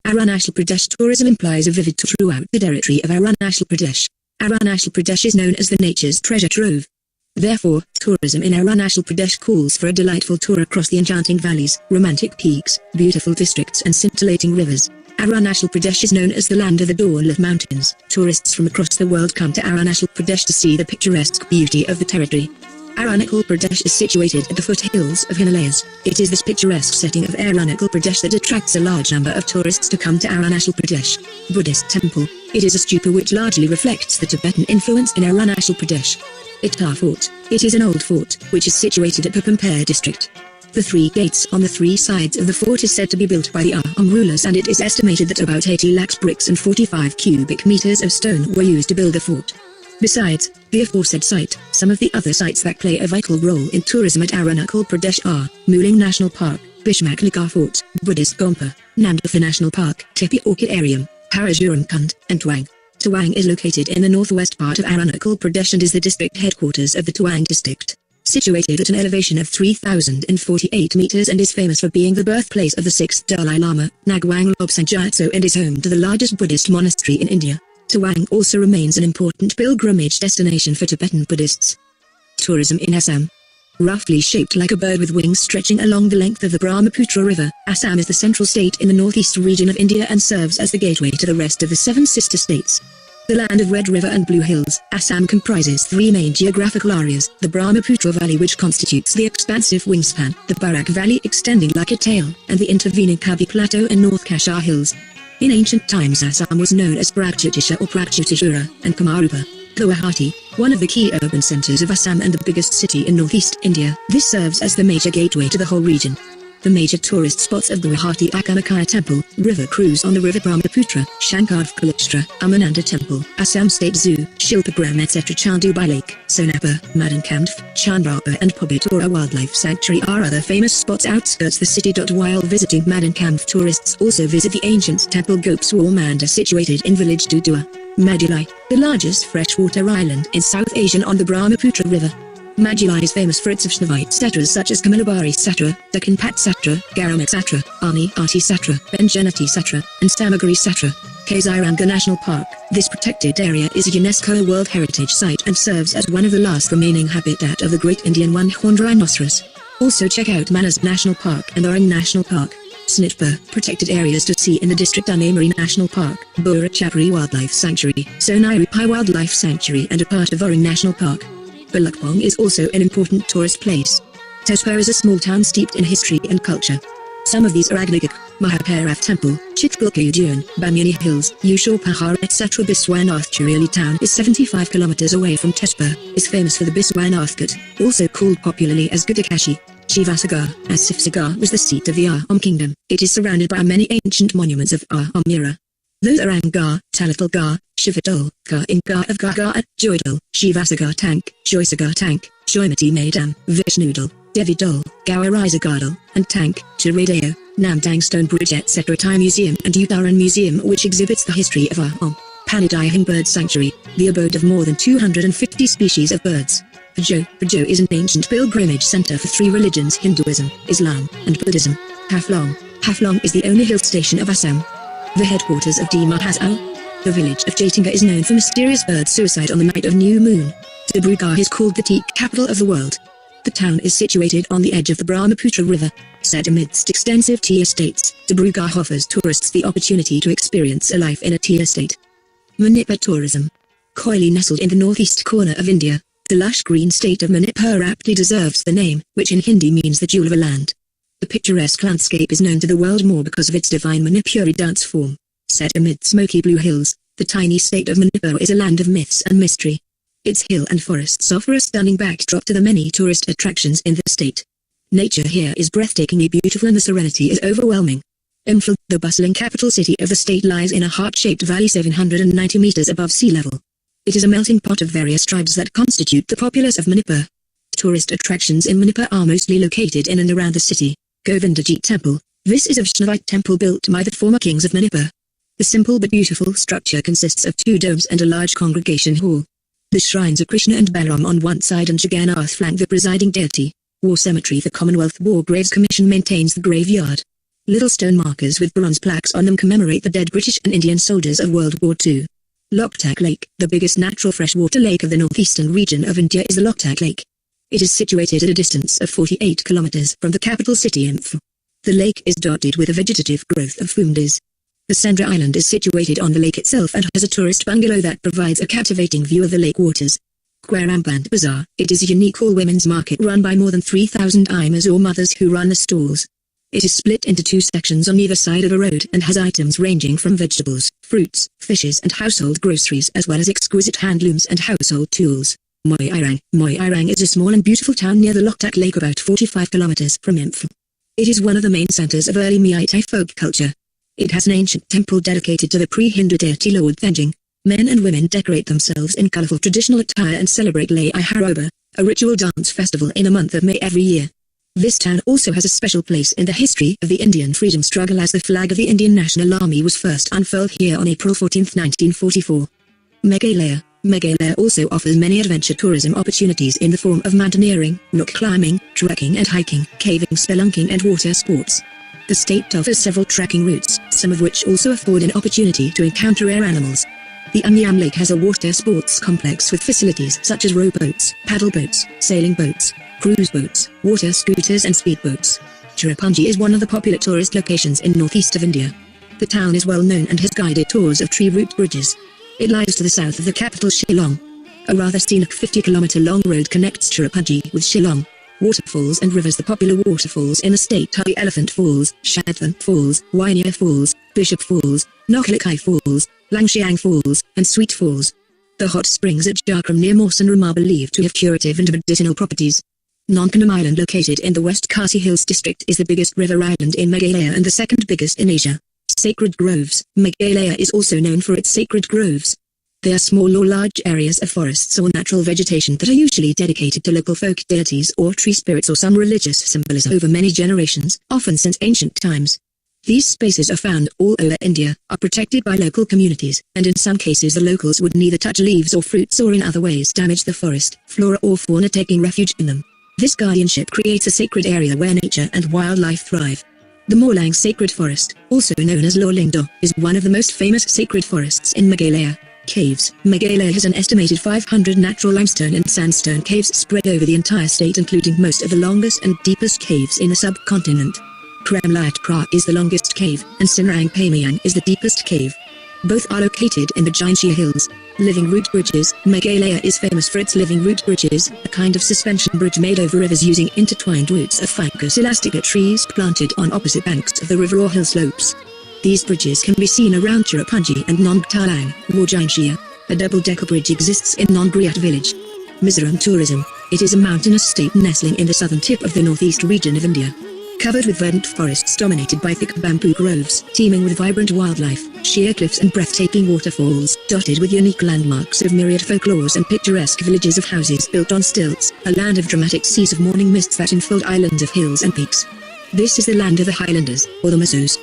Arunachal Pradesh tourism implies a vivid tour throughout the territory of Arunachal Pradesh. Arunachal Pradesh is known as the nature's treasure trove. Therefore, tourism in Arunachal Pradesh calls for a delightful tour across the enchanting valleys, romantic peaks, beautiful districts and scintillating rivers. Arunachal Pradesh is known as the land of the Dornlith Mountains. Tourists from across the world come to Arunachal Pradesh to see the picturesque beauty of the territory. Arunachal Pradesh is situated at the foothills of Himalayas. It is this picturesque setting of Arunachal Pradesh that attracts a large number of tourists to come to Arunachal Pradesh. Buddhist temple. It is a stupa which largely reflects the Tibetan influence in Arunachal Pradesh. Ittar Fort. It is an old fort, which is situated at Papampur district. The three gates on the three sides of the fort is said to be built by the Ahom rulers, and it is estimated that about 80 lakhs bricks and 45 cubic meters of stone were used to build the fort. Besides the aforesaid site, some of the other sites that play a vital role in tourism at Arunachal Pradesh are Muling National Park, Bishmaklika Fort, Buddhist Gompa, Nandapur National Park, Tepi Orchidarium, Parajuram Kund, and Tawang. Tawang is located in the northwest part of Arunachal Pradesh and is the district headquarters of the Tawang district. Situated at an elevation of 3,048 meters and is famous for being the birthplace of the 6th Dalai Lama, Ngawang Lobsang Gyatso, and is home to the largest Buddhist monastery in India. Tawang also remains an important pilgrimage destination for Tibetan Buddhists. Tourism in Assam. Roughly shaped like a bird with wings stretching along the length of the Brahmaputra River, Assam is the central state in the northeast region of India and serves as the gateway to the rest of the 7 sister states. The land of Red River and Blue Hills, Assam comprises 3 main geographical areas: the Brahmaputra Valley, which constitutes the expansive wingspan, the Barak Valley extending like a tail, and the intervening Kabi Plateau and North Kashar Hills. In ancient times Assam was known as Pragyatisha or Pragyatishpura, and Kamarupa. Guwahati, one of the key urban centers of Assam and the biggest city in northeast India, this serves as the major gateway to the whole region. The major tourist spots of Guwahati: Akamakaya Temple, River Cruise on the River Brahmaputra, Shankarv Amananda Temple, Assam State Zoo, Shilpagram etc. Chandubai Lake, Sonapur, Madan Kamph, Chandrapur and Pobitora Wildlife Sanctuary are other famous spots outskirts the city. While visiting Madan Kamph, tourists also visit the ancient temple Gopswar Manda situated in village Dudua. Majulai, the largest freshwater island in South Asia on the Brahmaputra River. Majulai is famous for its Vaishnavite satras such as Kamalabari Satra, Dakhanpat Satra, Garamak Satra, Ani Ati Satra, Benjanati Satra, and Samagari Satra. Kaziranga National Park. This protected area is a UNESCO World Heritage Site and serves as one of the last remaining habitat of the Great Indian One-Horned Rhinoceros. Also check out Manas National Park and Orang National Park. Snitpur, protected areas to see in the district are Namari National Park, Bora Chapri Wildlife Sanctuary, Sonai Pai Wildlife Sanctuary and a part of Orang National Park. Balakpong is also an important tourist place. Tezpur is a small town steeped in history and culture. Some of these are Agnikak, Mahaparath Temple, Chitkalkayuduan, Bamuni Hills, Yushur Pahar etc. Biswanath Chirili town is 75 kilometers away from Tezpur, is famous for the Biswanath Ghat, also called popularly as Gudakashi. Shivasagar, as Sifsagar was the seat of the Ahom kingdom. It is surrounded by many ancient monuments of Ahom era. Those are Angar, Talatalgar, Shivadol, Ingar of Gargar, Joydol, Shivasagar Tank, Joysagar Tank, Joymati Maidam, Vishnudal, Devidol, Gowarizagadal, and Tank, Chiradeo, Namdang Stone Bridge etc. Thai Museum and Uttaran Museum, which exhibits the history of Ahom. Panidayahing Bird Sanctuary, the abode of more than 250 species of birds. Pajo is an ancient pilgrimage center for 3 religions: Hinduism, Islam, and Buddhism. Haflong is the only hill station of Assam. The headquarters of Dima Hazao. The village of Jatinga is known for mysterious bird suicide on the night of new moon. Dibrugarh is called the teak capital of the world. The town is situated on the edge of the Brahmaputra River. Set amidst extensive tea estates, Dibrugarh offers tourists the opportunity to experience a life in a tea estate. Manipur tourism. Coyly nestled in the northeast corner of India, the lush green state of Manipur aptly deserves the name, which in Hindi means the jewel of a land. The picturesque landscape is known to the world more because of its divine Manipuri dance form. Set amid smoky blue hills, the tiny state of Manipur is a land of myths and mystery. Its hill and forests offer a stunning backdrop to the many tourist attractions in the state. Nature here is breathtakingly beautiful and the serenity is overwhelming. Imphal, the bustling capital city of the state, lies in a heart-shaped valley 790 meters above sea level. It is a melting pot of various tribes that constitute the populace of Manipur. Tourist attractions in Manipur are mostly located in and around the city. Govindajit Temple. This is a Vaishnavite temple built by the former kings of Manipur. The simple but beautiful structure consists of 2 domes and a large congregation hall. The shrines of Krishna and Balaram on one side and Jagannath flank the presiding deity. War Cemetery. The Commonwealth War Graves Commission maintains the graveyard. Little stone markers with bronze plaques on them commemorate the dead British and Indian soldiers of World War II. Loktak Lake, the biggest natural freshwater lake of the northeastern region of India, is the Loktak Lake. It is situated at a distance of 48 kilometers from the capital city Imphal. The lake is dotted with a vegetative growth of fundas. The Sandra Island is situated on the lake itself and has a tourist bungalow that provides a captivating view of the lake waters. Guaramband Bazaar, it is a unique all-women's market run by more than 3,000 Imas or mothers who run the stalls. It is split into two sections on either side of a road and has items ranging from vegetables, fruits, fishes and household groceries as well as exquisite handlooms and household tools. Moirang. Moirang is a small and beautiful town near the Loktak Lake about 45 kilometers from Imphal. It is one of the main centers of early Meitei folk culture. It has an ancient temple dedicated to the pre-Hindu deity Lord Thenjing. Men and women decorate themselves in colorful traditional attire and celebrate Lai Haroba, a ritual dance festival in the month of May every year. This town also has a special place in the history of the Indian freedom struggle as the flag of the Indian National Army was first unfurled here on April 14, 1944. Meghalaya. Meghalaya also offers many adventure tourism opportunities in the form of mountaineering, rock climbing, trekking and hiking, caving, spelunking and water sports. The state offers several trekking routes, some of which also afford an opportunity to encounter rare animals. The Umiam Lake has a water sports complex with facilities such as rowboats, paddle boats, sailing boats, cruise boats, water scooters and speedboats. Cherrapunji is one of the popular tourist locations in northeast of India. The town is well known and has guided tours of tree route bridges. It lies to the south of the capital Shillong. A rather scenic 50-kilometer long road connects Cherrapunji with Shillong. Waterfalls and rivers. The popular waterfalls in the state are the Elephant Falls, Shadvan Falls, Wainia Falls, Bishop Falls, Nokhalikai Falls, Langshiang Falls, and Sweet Falls. The hot springs at Jakram near Mawson are believed to have curative and medicinal properties. Nonkanam Island, located in the West Khasi Hills district, is the biggest river island in Meghalaya and the second biggest in Asia. Sacred groves. Meghalaya is also known for its sacred groves. They are small or large areas of forests or natural vegetation that are usually dedicated to local folk deities or tree spirits or some religious symbolism over many generations, often since ancient times. These spaces are found all over India, are protected by local communities, and in some cases the locals would neither touch leaves or fruits or in other ways damage the forest, flora or fauna, taking refuge in them. This guardianship creates a sacred area where nature and wildlife thrive. The Morlang Sacred Forest, also known as Lawlingdo, is one of the most famous sacred forests in Meghalaya. Caves. Meghalaya has an estimated 500 natural limestone and sandstone caves spread over the entire state, including most of the longest and deepest caves in the subcontinent. Kremlayat Pra is the longest cave, and Sinrang Pamiang is the deepest cave. Both are located in the Jaintia Hills. Living root bridges. Meghalaya is famous for its living root bridges, a kind of suspension bridge made over rivers using intertwined roots of Ficus elastica trees planted on opposite banks of the river or hill slopes. These bridges can be seen around Cherrapunji and Nongtalang, Jaintia. A double-decker bridge exists in Nongriat village. Mizoram tourism. It is a mountainous state nestling in the southern tip of the northeast region of India. Covered with verdant forests dominated by thick bamboo groves, teeming with vibrant wildlife, sheer cliffs and breathtaking waterfalls, dotted with unique landmarks of myriad folklores and picturesque villages of houses built on stilts, a land of dramatic seas of morning mists that enfold islands of hills and peaks. This is the land of the Highlanders, or the Mazos.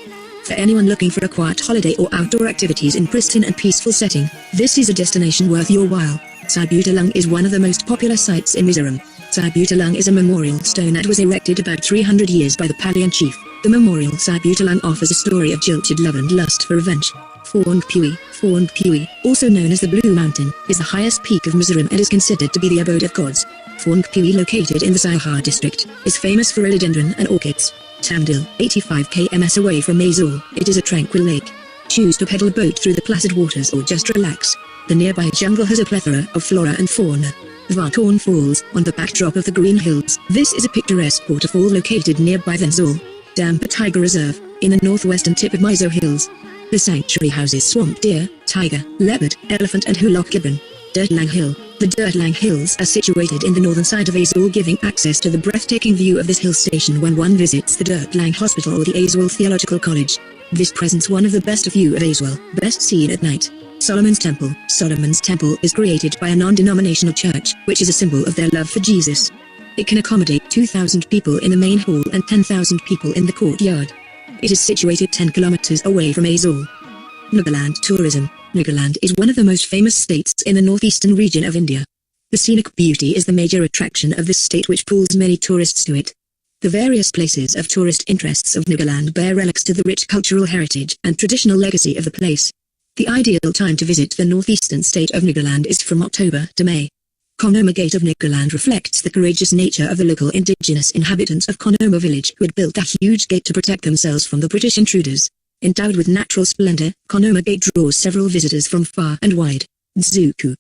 For anyone looking for a quiet holiday or outdoor activities in pristine and peaceful setting, this is a destination worth your while. Saibutalang is one of the most popular sites in Mizoram. Saibutalang is a memorial stone that was erected about 300 years by the Palian chief. The memorial Saibutalang offers a story of jilted love and lust for revenge. Phawngpui, also known as the Blue Mountain, is the highest peak of Mizoram and is considered to be the abode of gods. Phawngpui, located in the Saihar district, is famous for rhododendron and orchids. Tamdil, 85 km away from Aizawl, it is a tranquil lake. Choose to pedal a boat through the placid waters or just relax. The nearby jungle has a plethora of flora and fauna. Vatorn Falls, on the backdrop of the Green Hills. This is a picturesque waterfall located nearby Aizawl. Dampa Tiger Reserve, in the northwestern tip of Mizo Hills. The sanctuary houses swamp deer, tiger, leopard, elephant and hulok gibbon. Dirtlang Hill. The Dirtlang Hills are situated in the northern side of Aizawl, giving access to the breathtaking view of this hill station when one visits the Dirtlang Hospital or the Aizawl Theological College. This presents one of the best view of Aizawl, best seen at night. Solomon's Temple. Solomon's Temple is created by a non-denominational church, which is a symbol of their love for Jesus. It can accommodate 2,000 people in the main hall and 10,000 people in the courtyard. It is situated 10 kilometers away from Aizawl. Nagaland tourism. Nagaland is one of the most famous states in the northeastern region of India. The scenic beauty is the major attraction of this state, which pulls many tourists to it. The various places of tourist interests of Nagaland bear relics to the rich cultural heritage and traditional legacy of the place. The ideal time to visit the northeastern state of Nagaland is from October to May. Konoma Gate of Nagaland reflects the courageous nature of the local indigenous inhabitants of Konoma village who had built a huge gate to protect themselves from the British intruders. Endowed with natural splendor, Konoma Gate draws several visitors from far and wide. Dzuku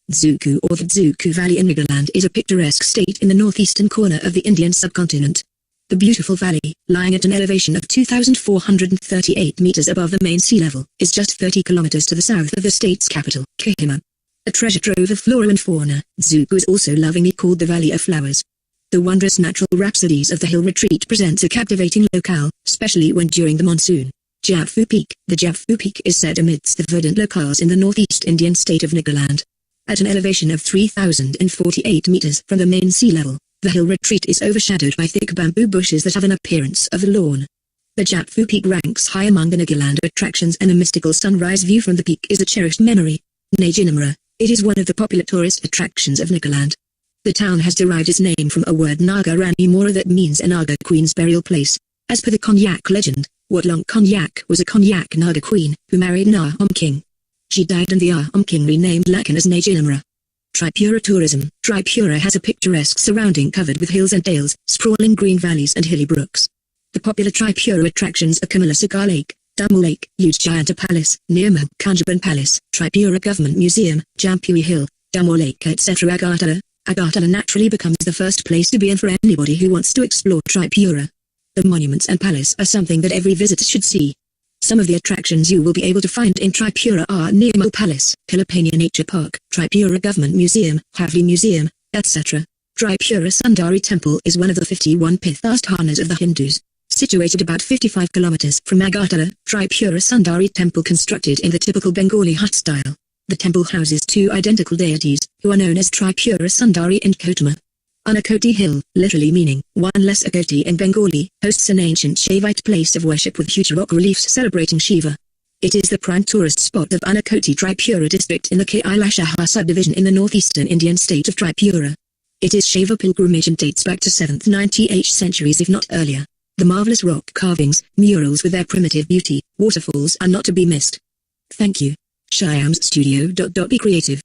or the Dzuku Valley in Nagaland is a picturesque state in the northeastern corner of the Indian subcontinent. The beautiful valley, lying at an elevation of 2,438 meters above the main sea level, is just 30 kilometers to the south of the state's capital, Kohima. A treasure trove of flora and fauna, Dzuku is also lovingly called the Valley of Flowers. The wondrous natural rhapsodies of the hill retreat presents a captivating locale, especially when during the monsoon. Jiapu Peak. The Jiapu Peak is set amidst the verdant locales in the northeast Indian state of Nagaland. At an elevation of 3,048 meters from the main sea level, the hill retreat is overshadowed by thick bamboo bushes that have an appearance of a lawn. The Jiapu Peak ranks high among the Nagaland attractions, and a mystical sunrise view from the peak is a cherished memory. Najinamura. It is one of the popular tourist attractions of Nagaland. The town has derived its name from a word Naga Rani Mora that means a Naga queen's burial place. As per the Konyak legend, Watlong Konyak was a Konyak Naga queen who married Nahom King. She died and the Ahom King renamed Lakan as Najinamura. Tripura Tourism. Tripura has a picturesque surrounding covered with hills and dales, sprawling green valleys and hilly brooks. The popular Tripura attractions are Kamalasaka Lake, Damal Lake, Ujjayanta Palace, Nirma Kanjaban Palace, Tripura Government Museum, Jampui Hill, Damal Lake, etc. Agartala naturally becomes the first place to be in for anybody who wants to explore Tripura. The monuments and palace are something that every visitor should see. Some of the attractions you will be able to find in Tripura are Nirmal Palace, Kalapania Nature Park, Tripura Government Museum, Havli Museum, etc. Tripura Sundari Temple is one of the 51 Pithasthanas of the Hindus. Situated about 55 kilometers from Agartala, Tripura Sundari Temple constructed in the typical Bengali hut style. The temple houses two identical deities, who are known as Tripura Sundari and Kotama. Anakoti Hill, literally meaning one less Akoti in Bengali, hosts an ancient Shaivite place of worship with huge rock reliefs celebrating Shiva. It is the prime tourist spot of Anakoti Tripura district in the Kailashaha subdivision in the northeastern Indian state of Tripura. It is Shiva pilgrimage and dates back to 7th 9th centuries if not earlier. The marvelous rock carvings, murals with their primitive beauty, waterfalls are not to be missed. Thank you. Shyam's Studio. Be creative.